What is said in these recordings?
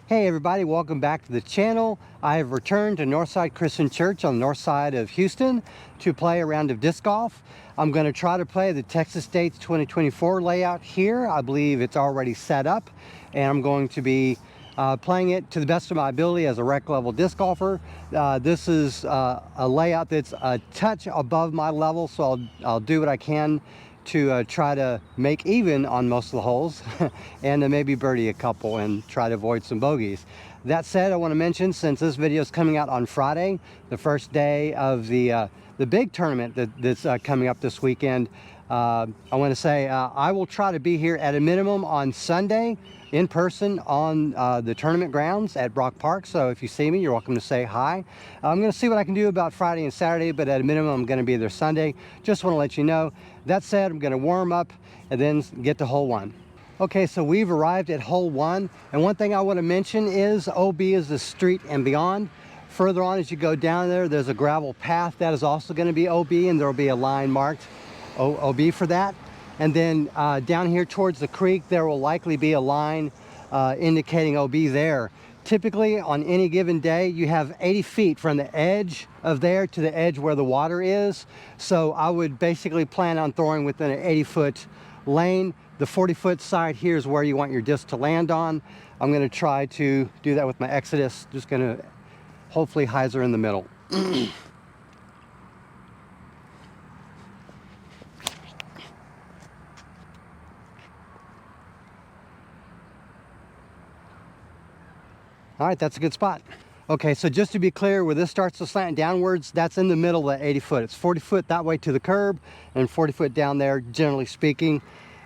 Hey everybody, welcome back to the channel. I have returned to Northside Christian Church on the north side of Houston to play a round of disc golf. I'm going to try to play the Texas States 2024 layout here. I believe it's already set up, and I'm going to be playing it to the best of my ability as a rec level disc golfer. This is a layout that's a touch above my level, so I'll do what I can to try to make even on most of the holes and to maybe birdie a couple and try to avoid some bogeys. That said, I want to mention, since this video is coming out on Friday, the first day of the big tournament that's coming up this weekend, I want to say I will try to be here at a minimum on Sunday in person on the tournament grounds at Brock Park. So if you see me, you're welcome to say hi. I'm going to see what I can do about Friday and Saturday, but at a minimum I'm going to be there Sunday. Just want to let you know. That said, I'm going to warm up and then get to hole one. Okay, so we've arrived at hole one, and one thing I want to mention is OB is the street and beyond. Further on as you go down there's a gravel path that is also going to be OB, and there will be a line marked OB for that. And then down here towards the creek, there will likely be a line indicating OB there. Typically on any given day, you have 80 feet from the edge of there to the edge where the water is. So I would basically plan on throwing within an 80-foot lane. The 40-foot side here is where you want your disc to land on. I'm going to try to do that with my Exodus. Just going to hopefully hyzer in the middle. All right, that's a good spot. Okay, so just to be clear, where this starts to slant downwards, that's in the middle of that 80 foot. It's 40 foot that way to the curb and 40 foot down there, generally speaking.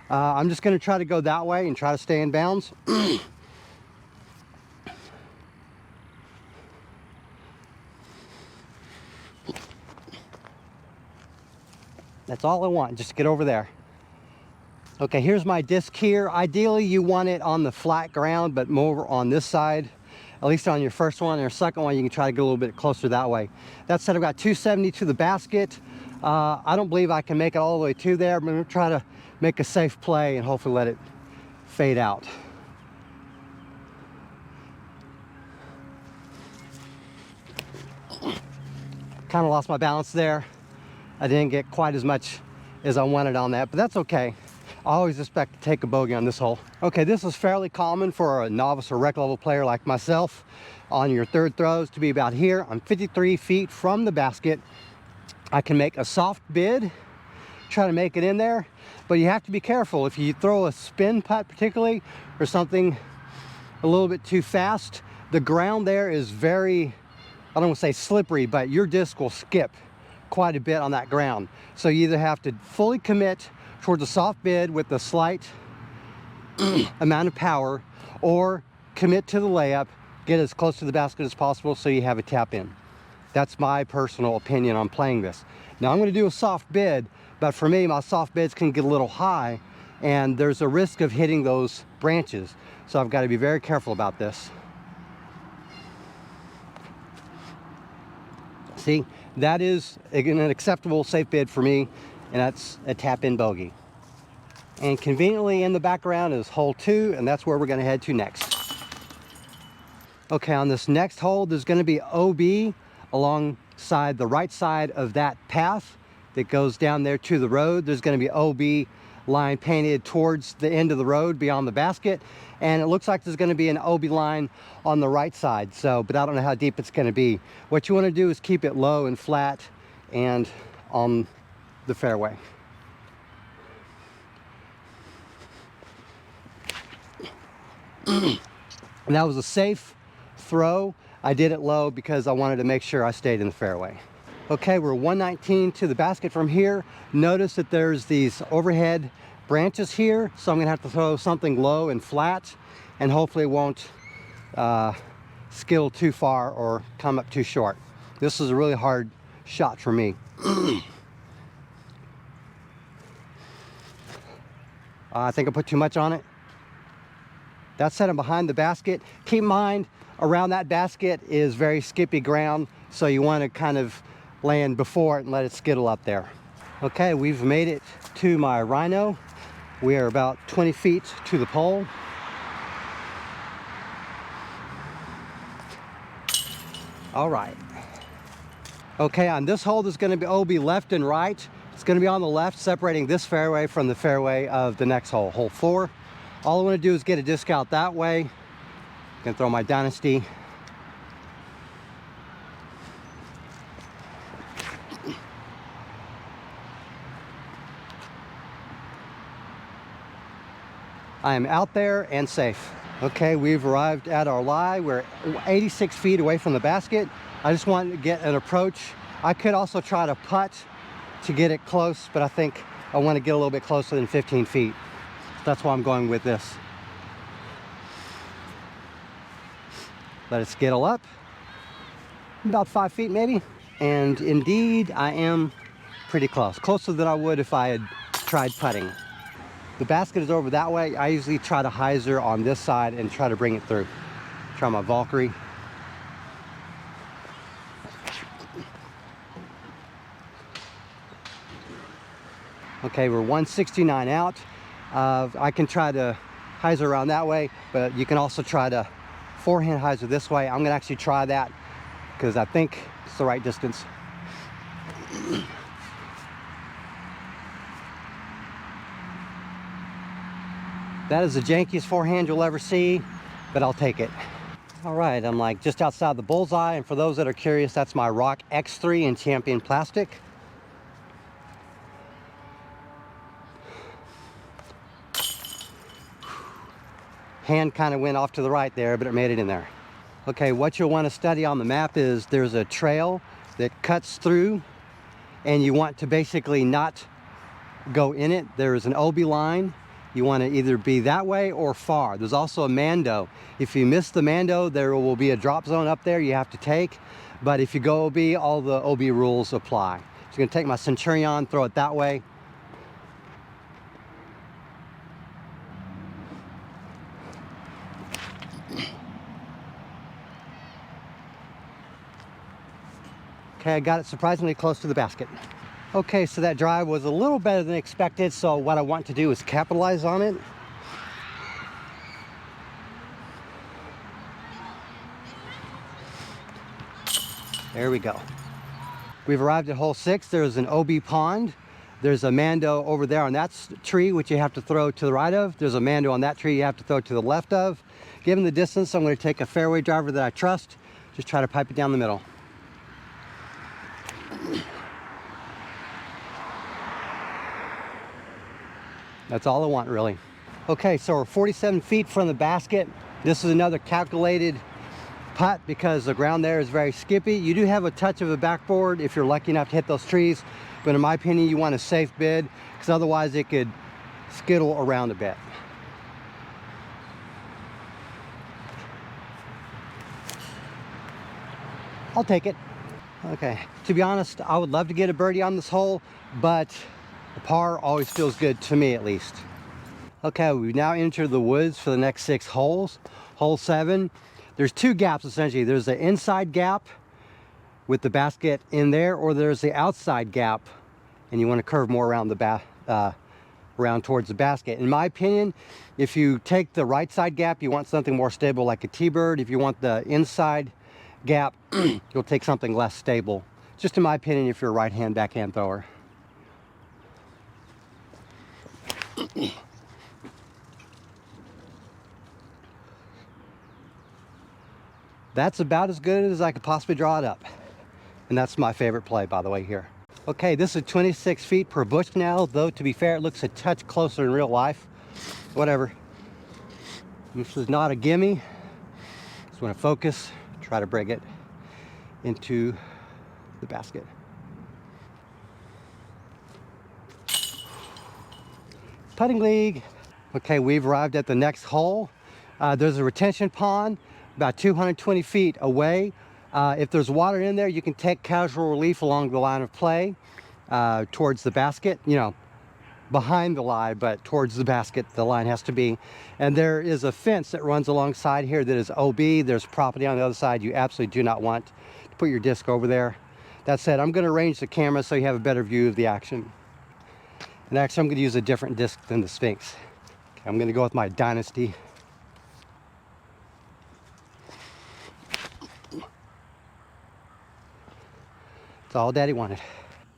I'm just gonna try to go that way and try to stay in bounds. That's all I want, just to get over there. Okay, here's my disc here. Ideally, you want it on the flat ground, but more on this side. At least on your first one. Or second one, you can try to get a little bit closer that way. That said, I've got 270 to the basket. I don't believe I can make it all the way to there. I'm going to try to make a safe play and hopefully let it fade out. Kind of lost my balance there. I didn't get quite as much as I wanted on that, but that's okay. I always expect to take a bogey on this hole. Okay, this is fairly common for a novice or rec level player like myself. On your third throws to be about here. I'm 53 feet from the basket. I can make a soft bid, try to make it in there, but you have to be careful. If you throw a spin putt particularly, or something a little bit too fast, the ground there is very, I don't want to say slippery, but your disc will skip quite a bit on that ground. So you either have to fully commit towards a soft bid with a slight amount of power, or commit to the layup, get as close to the basket as possible so you have a tap in. That's my personal opinion on playing this. Now I'm going to do a soft bid, but for me, my soft bids can get a little high, and there's a risk of hitting those branches. So I've got to be very careful about this. See, that is an acceptable safe bid for me, and that's a tap in bogey. And conveniently in the background is hole 2, and that's where we're going to head to next. Okay, on this next hole, there's going to be OB alongside the right side of that path that goes down there to the road. There's going to be OB line painted towards the end of the road beyond the basket, and it looks like there's going to be an OB line on the right side. But I don't know how deep it's going to be. What you want to do is keep it low and flat and on the fairway. And that was a safe throw. I did it low because I wanted to make sure I stayed in the fairway. Okay, we're 119 to the basket from here. Notice that there's these overhead branches here, so I'm gonna have to throw something low and flat, and hopefully it won't skill too far or come up too short. This is a really hard shot for me. I think I put too much on it. That said, I'm behind the basket. Keep in mind, around that basket is very skippy ground, so you want to kind of land before it and let it skittle up there. Okay, we've made it to my Rhino. We are about 20 feet to the pole. All right. Okay, on this hole, there's going to be left and right. It's going to be on the left, separating this fairway from the fairway of the next hole, hole 4. All I want to do is get a disc out that way. I'm going to throw my Dynasty. I am out there and safe. Okay, we've arrived at our lie. We're 86 feet away from the basket. I just wanted to get an approach. I could also try to putt to get it close, but I think I want to get a little bit closer than 15 feet. That's why I'm going with this. Let it skittle up. About 5 feet maybe. And indeed, I am pretty close. Closer than I would if I had tried putting. The basket is over that way. I usually try to hyzer on this side and try to bring it through. Try my Valkyrie. Okay, we're 169 out. I can try to hyzer around that way, but you can also try to forehand hyzer this way. I'm gonna actually try that because I think it's the right distance. That is the jankiest forehand you'll ever see, but I'll take it. All right, I'm like just outside the bullseye, and for those that are curious, that's my Rock X3 in Champion plastic. Hand kind of went off to the right there, but it made it in there. Okay, what you'll want to study on the map is there's a trail that cuts through, and you want to basically not go in it. There's an OB line. You want to either be that way or far. There's also a Mando. If you miss the Mando, there will be a drop zone up there you have to take. But if you go OB, all the OB rules apply. So I'm going to take my Centurion, throw it that way. Okay, I got it surprisingly close to the basket. Okay, so that drive was a little better than expected, so what I want to do is capitalize on it. There we go. We've arrived at hole 6. There's an OB pond. There's a Mando over there on that tree, which you have to throw to the right of. There's a Mando on that tree you have to throw to the left of. Given the distance, I'm going to take a fairway driver that I trust. Just try to pipe it down the middle. That's all I want, really. Okay, so we're 47 feet from the basket. This is another calculated putt because the ground there is very skippy. You do have a touch of a backboard if you're lucky enough to hit those trees, but in my opinion, you want a safe bid because otherwise it could skittle around a bit. I'll take it. Okay, to be honest, I would love to get a birdie on this hole, but a par always feels good to me, at least. Okay, we've now entered the woods for the next 6 holes. Hole 7, there's 2 gaps essentially. There's the inside gap with the basket in there, or there's the outside gap, and you want to curve more around the around towards the basket. In my opinion, if you take the right side gap, you want something more stable like a T-bird. If you want the inside gap, you'll take something less stable. Just in my opinion, if you're a right-hand backhand thrower. That's about as good as I could possibly draw it up. And that's my favorite play, by the way, here. Okay, this is 26 feet per bush now, though to be fair, it looks a touch closer in real life. Whatever. This is not a gimme. Just want to focus, try to bring it into the basket. Putting league. Okay, we've arrived at the next hole. There's a retention pond about 220 feet away. If there's water in there, you can take casual relief along the line of play towards the basket, you know, behind the line, but towards the basket the line has to be. And there is a fence that runs alongside here that is OB. There's property on the other side. You absolutely do not want to put your disc over there. That said, I'm going to arrange the camera so you have a better view of the action. And actually, I'm going to use a different disc than the Sphinx. Okay, I'm going to go with my Dynasty. That's all Daddy wanted.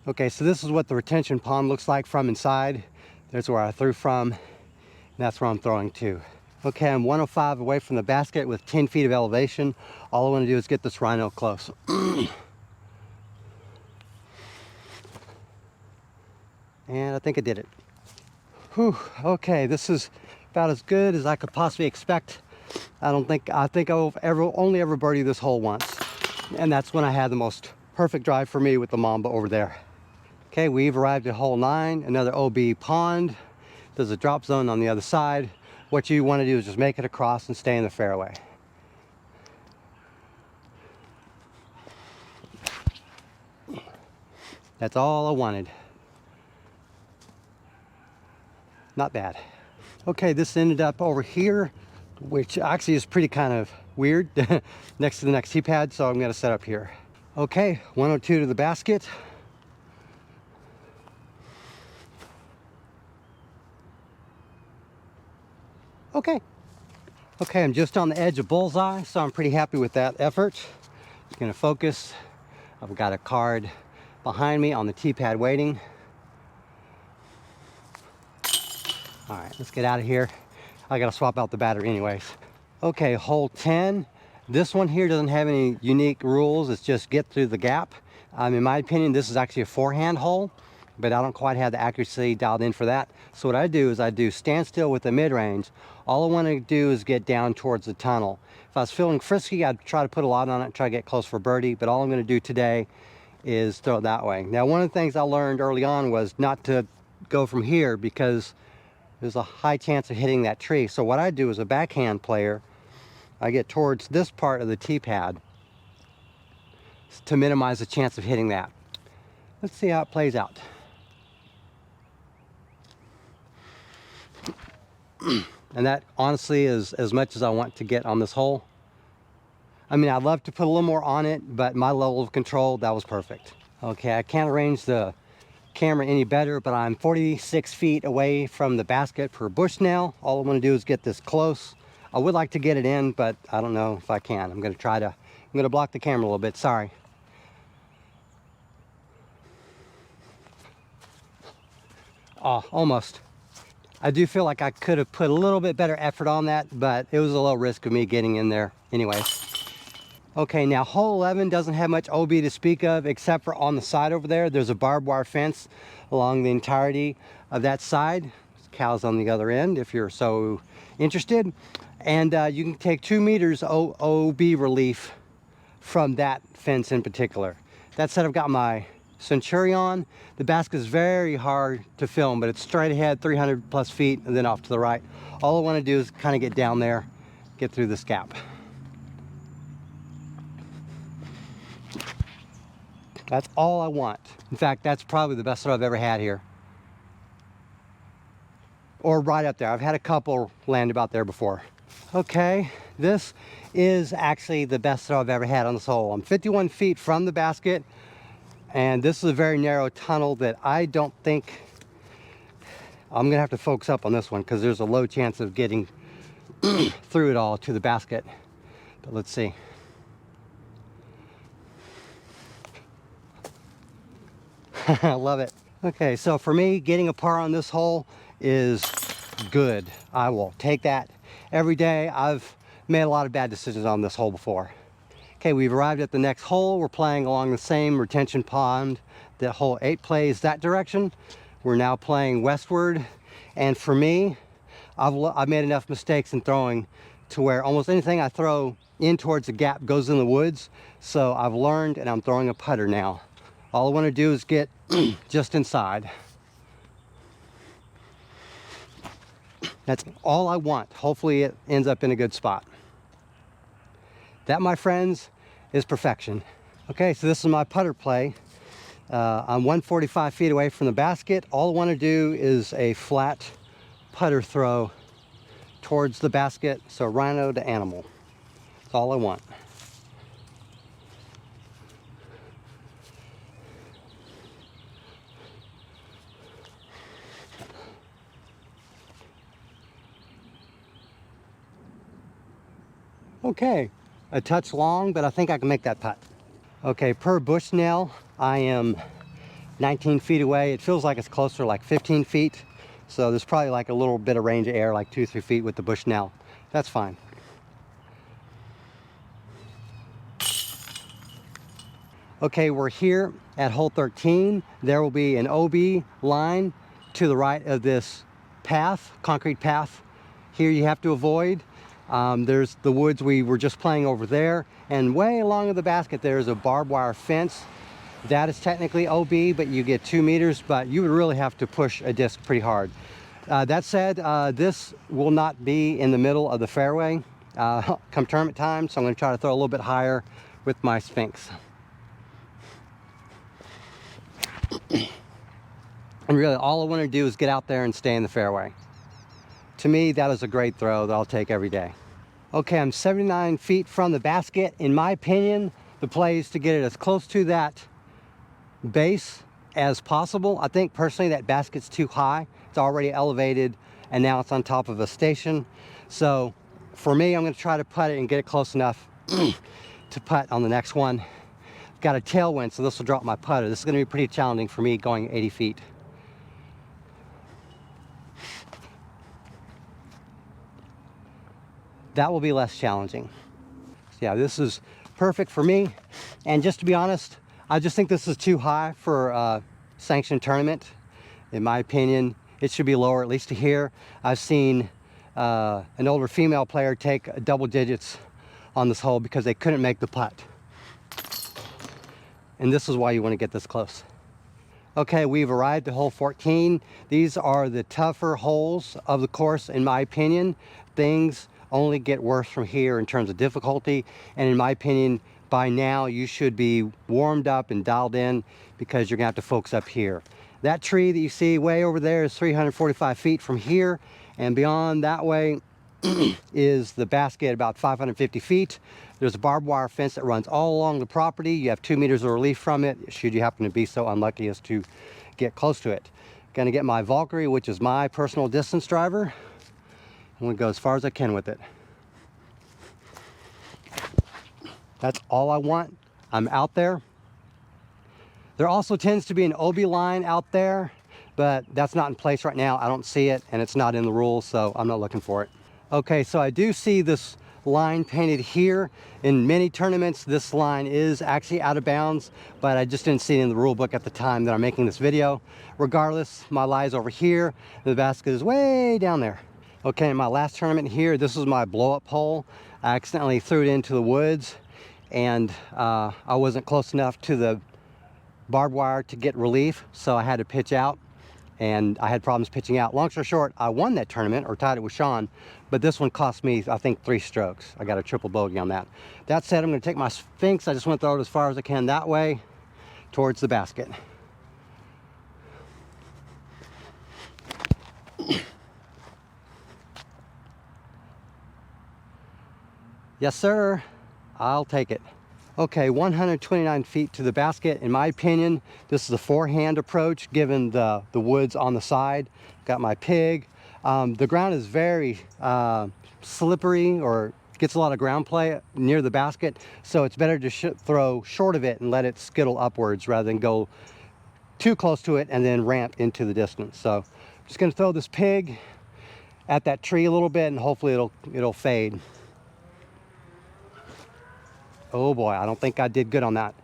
Okay, so this is what the retention pond looks like from inside. There's where I threw from, and that's where I'm throwing to. Okay, I'm 105 away from the basket with 10 feet of elevation. All I want to do is get this rhino close. And I think I did it. Whew, okay, this is about as good as I could possibly expect. I think I've only ever birdied this hole once. And that's when I had the most perfect drive for me with the Mamba over there. Okay, we've arrived at hole 9, another OB pond. There's a drop zone on the other side. What you want to do is just make it across and stay in the fairway. That's all I wanted. Not bad. Okay, this ended up over here, which actually is pretty kind of weird, next to the next tee pad, so I'm gonna set up here. Okay, 102 to the basket. Okay, I'm just on the edge of bullseye, so I'm pretty happy with that effort. Just gonna focus. I've got a card behind me on the tee pad waiting. All right, let's get out of here. I gotta swap out the battery anyways. Okay, hole 10. This one here doesn't have any unique rules. It's just get through the gap. In my opinion, this is actually a forehand hole, but I don't quite have the accuracy dialed in for that. So what I do is I do standstill with the mid-range. All I want to do is get down towards the tunnel. If I was feeling frisky, I'd try to put a lot on it, try to get close for birdie, but all I'm going to do today is throw it that way. Now, one of the things I learned early on was not to go from here because there's a high chance of hitting that tree. So what I do as a backhand player, I get towards this part of the tee pad to minimize the chance of hitting that. Let's see how it plays out. And that honestly is as much as I want to get on this hole. I mean, I'd love to put a little more on it, but my level of control, that was perfect. Okay, I can't arrange the camera any better, but I'm 46 feet away from the basket for Bushnell. All I want to do is get this close. I would like to get it in, but I don't know if I can. I'm going to block the camera a little bit, sorry. Oh, almost. I do feel like I could have put a little bit better effort on that, but it was a low risk of me getting in there anyway. Okay, now hole 11 doesn't have much OB to speak of, except for on the side over there. There's a barbed wire fence along the entirety of that side. There's cows on the other end if you're so interested. And you can take 2 meters OB relief from that fence in particular. That said, I've got my Centurion. The basket is very hard to film, but it's straight ahead 300 plus feet and then off to the right. All I want to do is kind of get down there, get through this gap. That's all I want. In fact, that's probably the best throw I've ever had here. Or right up there. I've had a couple land about there before. Okay, this is actually the best throw I've ever had on this hole. I'm 51 feet from the basket, and this is a very narrow tunnel that I don't think I'm gonna have to focus up on this one because there's a low chance of getting through it all to the basket. But let's see. I love it. Okay, so for me, getting a par on this hole is good. I will take that every day. I've made a lot of bad decisions on this hole before. Okay, we've arrived at the next hole. We're playing along the same retention pond that hole 8 plays that direction. We're now playing westward. And for me, I've made enough mistakes in throwing to where almost anything I throw in towards the gap goes in the woods. So I've learned and I'm throwing a putter now. All I want to do is get just inside. That's all I want. Hopefully it ends up in a good spot. That, my friends, is perfection. Okay, so this is my putter play. I'm 145 feet away from the basket. All I want to do is a flat putter throw towards the basket. So rhino to animal. That's all I want. Okay, a touch long, but I think I can make that putt. Okay, per Bushnell, I am 19 feet away. It feels like it's closer, like 15 feet. So there's probably like a little bit of range of air, like 2-3 feet with the bush now. That's fine. Okay, we're here at hole 13. There will be an OB line to the right of this path, concrete path. Here you have to avoid. There's the woods we were just playing over there, and way along the basket there's a barbed wire fence. That is technically OB, but you get 2 meters, but you would really have to push a disc pretty hard. That said, this will not be in the middle of the fairway come tournament time, so I'm going to try to throw a little bit higher with my Sphinx. And really all I want to do is get out there and stay in the fairway. To me, that is a great throw that I'll take every day. Okay, I'm 79 feet from the basket. In my opinion, the play is to get it as close to that base as possible. I think personally that basket's too high. It's already elevated and now it's on top of a station. So for me, I'm going to try to putt it and get it close enough to putt on the next one. Got a tailwind, so this will drop my putter. This is going to be pretty challenging for me going 80 feet. That will be less challenging. Yeah, this is perfect for me. And just to be honest, I just think this is too high for a sanctioned tournament. In my opinion, it should be lower, at least to here. I've seen an older female player take double digits on this hole because they couldn't make the putt. And this is why you want to get this close. Okay, we've arrived at hole 14. These are the tougher holes of the course, in my opinion. Things only get worse from here in terms of difficulty. And in my opinion, by now you should be warmed up and dialed in because you're gonna have to focus up here. That tree that you see way over there is 345 feet from here. And beyond that way is the basket, about 550 feet. There's a barbed wire fence that runs all along the property. You have 2 meters of relief from it, should you happen to be so unlucky as to get close to it. Gonna get my Valkyrie, which is my personal distance driver. I'm gonna go as far as I can with it. That's all I want. I'm out there. There also tends to be an OB line out there, but that's not in place right now. I don't see it, and it's not in the rules, so I'm not looking for it. Okay, so I do see this line painted here. In many tournaments, this line is actually out of bounds, but I just didn't see it in the rule book at the time that I'm making this video. Regardless, my lie is over here. The basket is way down there. Okay, in my last tournament here, this is my blow-up hole. I accidentally threw it into the woods, and I wasn't close enough to the barbed wire to get relief, so I had to pitch out, and I had problems pitching out. Long story short, I won that tournament, or tied it with Sean, but this one cost me, I think, 3 strokes. I got a triple bogey on that. That said, I'm gonna take my Sphinx. I just want to throw it as far as I can that way, towards the basket. Yes, sir. I'll take it. Okay, 129 feet to the basket. In my opinion, this is a forehand approach given the woods on the side. Got my pig. The ground is very slippery, or gets a lot of ground play near the basket, so it's better to throw short of it and let it skittle upwards rather than go too close to it and then ramp into the distance. So I'm just gonna throw this pig at that tree a little bit, and hopefully it'll fade. Oh boy, I don't think I did good on that.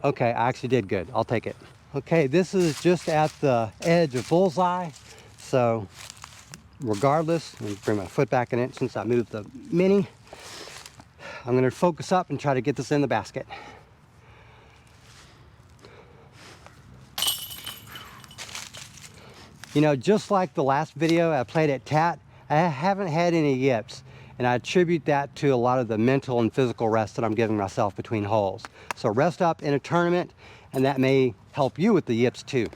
Okay, I actually did good. I'll take it. Okay, this is just at the edge of bullseye. So regardless, let me bring my foot back an inch since I moved the mini. I'm gonna focus up and try to get this in the basket. You know, just like the last video I played at Tat, I haven't had any yips. And I attribute that to a lot of the mental and physical rest that I'm giving myself between holes. So rest up in a tournament, and that may help you with the yips too.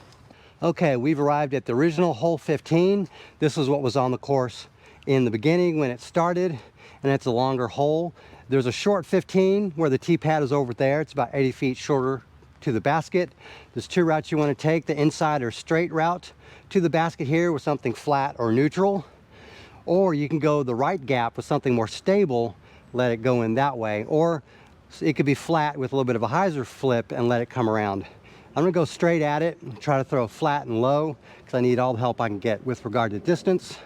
Okay, we've arrived at the original hole 15. This is what was on the course in the beginning when it started, and it's a longer hole. There's a short 15 where the tee pad is over there. It's about 80 feet shorter to the basket. There's 2 routes you want to take. The inside or straight route to the basket here with something flat or neutral. Or you can go the right gap with something more stable, let it go in that way. Or So it could be flat with a little bit of a hyzer flip and let it come around. I'm gonna go straight at it and try to throw flat and low because I need all the help I can get with regard to distance.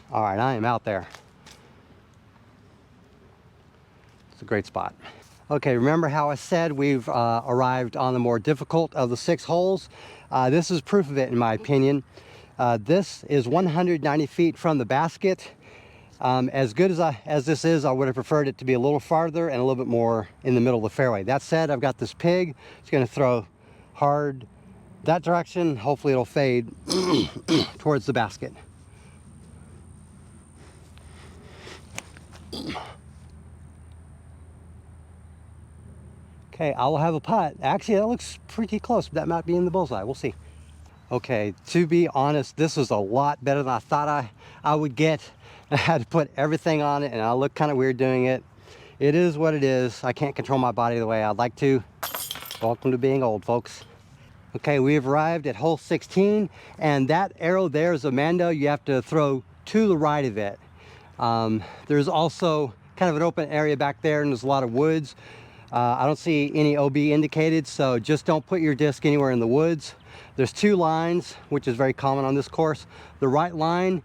All right, I am out there. It's a great spot. Okay, remember how I said we've arrived on the more difficult of the 6 holes? This is proof of it, in my opinion. This is 190 feet from the basket. As good as this is, I would have preferred it to be a little farther and a little bit more in the middle of the fairway. That said, I've got this pig. It's going to throw hard that direction. Hopefully it'll fade towards the basket. Okay, I will have a putt. Actually, that looks pretty close, but that might be in the bullseye. We'll see. Okay, to be honest, this was a lot better than I thought I would get. I had to put everything on it, and I look kind of weird doing it. It is what it is. I can't control my body the way I'd like to. Welcome to being old, folks. Okay, we have arrived at hole 16, and that arrow there is a Mando. You have to throw to the right of it. There's also kind of an open area back there, and there's a lot of woods. I don't see any OB indicated, so just don't put your disc anywhere in the woods. There's 2 lines, which is very common on this course. The right line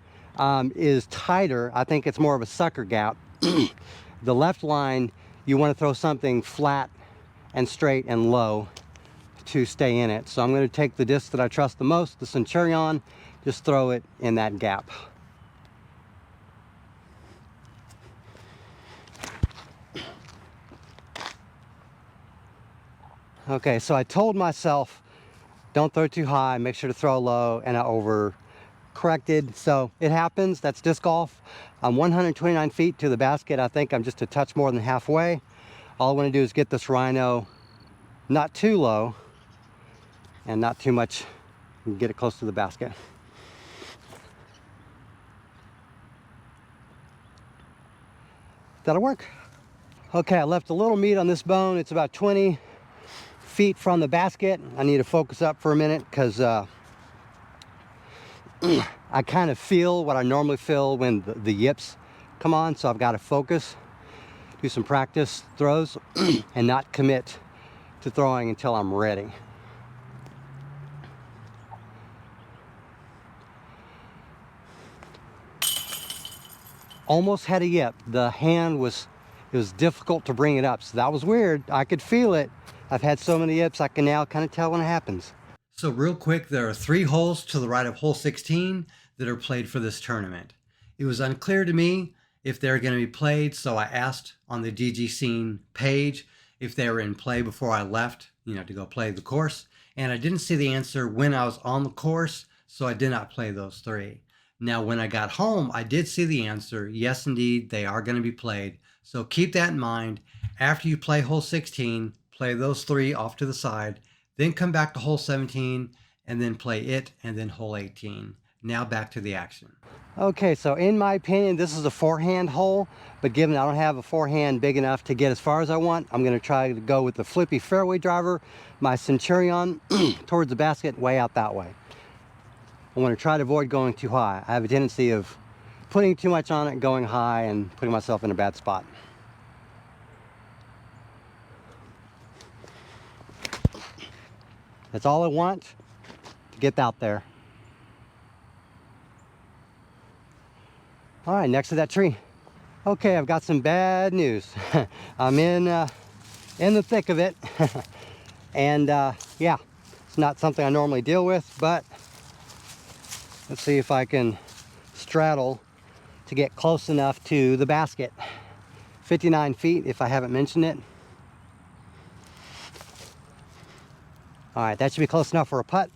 is tighter. I think it's more of a sucker gap. The left line, you want to throw something flat and straight and low to stay in it. So I'm going to take the disc that I trust the most, the Centurion, just throw it in that gap. Okay, so I told myself, don't throw too high, make sure to throw low, and I overcorrected. So it happens, that's disc golf. I'm 129 feet to the basket. I think I'm just a touch more than halfway. All I want to do is get this rhino not too low and not too much, and get it close to the basket. That'll work. Okay, I left a little meat on this bone. It's about 20 feet from the basket. I need to focus up for a minute because I kind of feel what I normally feel when the yips come on, so I've got to focus, do some practice throws, and not commit to throwing until I'm ready. Almost had a yip. The hand it was difficult to bring it up, so that was weird. I could feel it. I've had so many yips, I can now kind of tell when it happens. So real quick, there are 3 holes to the right of hole 16 that are played for this tournament. It was unclear to me if they're going to be played, so I asked on the DG Scene page if they were in play before I left, to go play the course. And I didn't see the answer when I was on the course, so I did not play those 3. Now, when I got home, I did see the answer. Yes, indeed, they are going to be played. So keep that in mind. After you play hole 16, play those 3 off to the side, then come back to hole 17, and then play it, and then hole 18. Now back to the action. Okay, so in my opinion, this is a forehand hole, but given I don't have a forehand big enough to get as far as I want, I'm going to try to go with the flippy fairway driver, my Centurion, towards the basket, way out that way. I want to try to avoid going too high. I have a tendency of putting too much on it, going high, and putting myself in a bad spot. That's all I want, to get out there. All right, next to that tree. Okay, I've got some bad news. I'm in the thick of it. And yeah, it's not something I normally deal with, but let's see if I can straddle to get close enough to the basket. 59 feet, if I haven't mentioned it. All right, that should be close enough for a putt.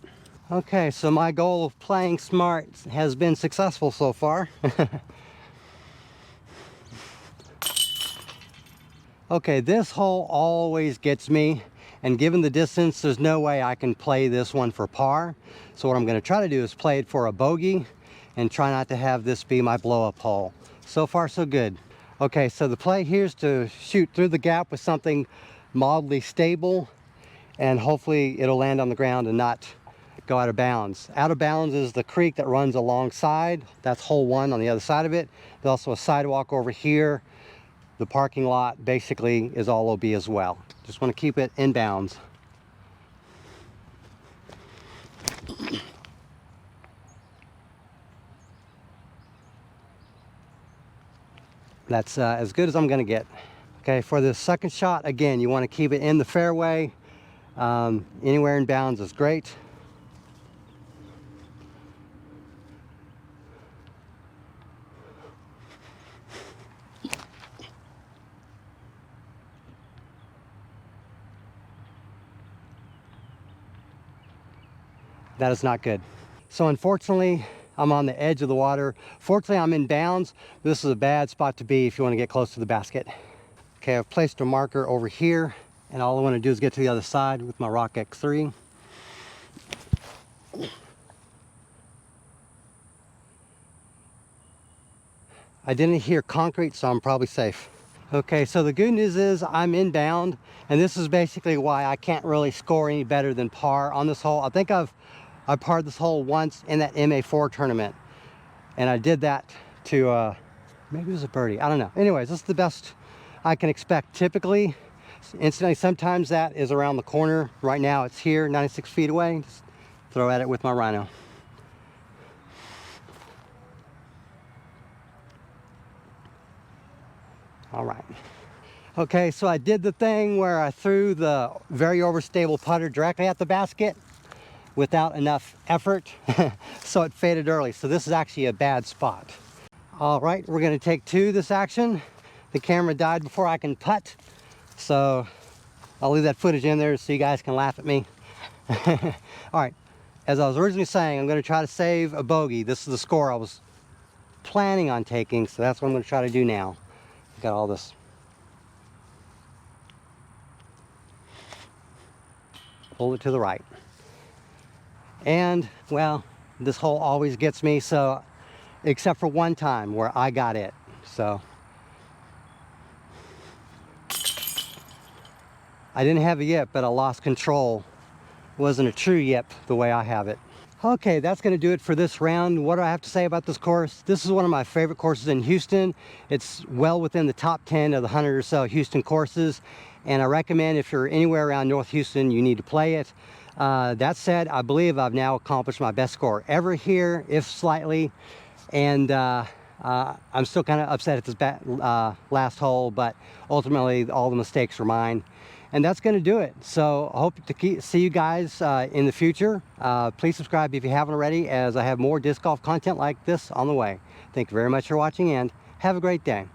Okay, so my goal of playing smart has been successful so far. Okay, this hole always gets me, and given the distance, there's no way I can play this one for par. So what I'm going to try to do is play it for a bogey and try not to have this be my blow-up hole. So far, so good. Okay, so the play here is to shoot through the gap with something mildly stable, and hopefully it'll land on the ground and not go out of bounds. Out of bounds is the creek that runs alongside. That's hole 1 on the other side of it. There's also a sidewalk over here. The parking lot basically is all OB as well. Just want to keep it in bounds. That's as good as I'm going to get. Okay, for the second shot, again, you want to keep it in the fairway. Anywhere in bounds is great. That is not good. So unfortunately, I'm on the edge of the water. Fortunately, I'm in bounds. This is a bad spot to be if you want to get close to the basket. Okay, I've placed a marker over here, and all I want to do is get to the other side with my Rock X3. I didn't hear concrete, so I'm probably safe. Okay, so the good news is I'm inbound, and this is basically why I can't really score any better than par on this hole. I think I parred this hole once in that MA4 tournament, and I did that to, maybe it was a birdie, I don't know. Anyways, this is the best I can expect typically. Incidentally, sometimes that is around the corner. Right now it's here, 96 feet away. Just throw at it with my Rhino. All right. Okay, so I did the thing where I threw the very overstable putter directly at the basket without enough effort, so it faded early. So this is actually a bad spot. All right, we're gonna take 2 this action. The camera died before I can putt, so I'll leave that footage in there so you guys can laugh at me. All right, as I was originally saying, I'm gonna try to save a bogey. This is the score I was planning on taking, so that's what I'm gonna try to do now. Got all this. Pull it to the right. And, well, this hole always gets me, so, except for one time where I got it, so. I didn't have a yip, but I lost control. It wasn't a true yip the way I have it. Okay, that's gonna do it for this round. What do I have to say about this course? This is one of my favorite courses in Houston. It's well within the top 10 of the 100 or so Houston courses, and I recommend if you're anywhere around North Houston, you need to play it. That said, I believe I've now accomplished my best score ever here, if slightly, and I'm still kind of upset at this last hole, but ultimately all the mistakes are mine. And that's going to do it. So I hope to see you guys in the future. Please subscribe if you haven't already, as I have more disc golf content like this on the way. Thank you very much for watching, and have a great day.